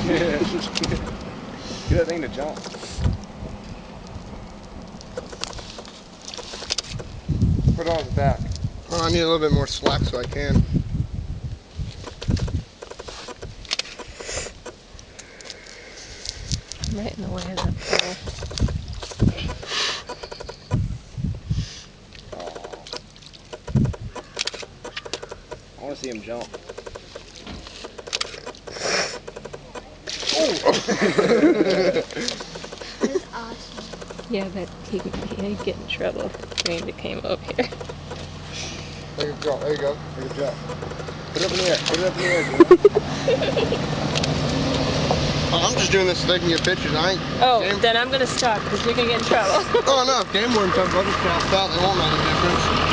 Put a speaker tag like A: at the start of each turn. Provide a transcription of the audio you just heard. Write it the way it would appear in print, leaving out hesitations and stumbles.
A: Get that thing to jump. Put it on his back.
B: Well, I need a little bit more slack so I can.
C: I'm right in the way of that pole.
A: I want to see him jump.
D: That's awesome.
C: Yeah, but he'd get in trouble if Randy came up here.
B: There you go, there you go.
A: Good job. Put it up in the air. Put it up in the air, dude.
B: I'm just doing this so they can get pictures. I ain't.
C: Oh,
B: game.
C: then I'm gonna stop because you're gonna get in trouble.
B: Oh no, if game warden comes, I'll just cast out. They won't know the difference.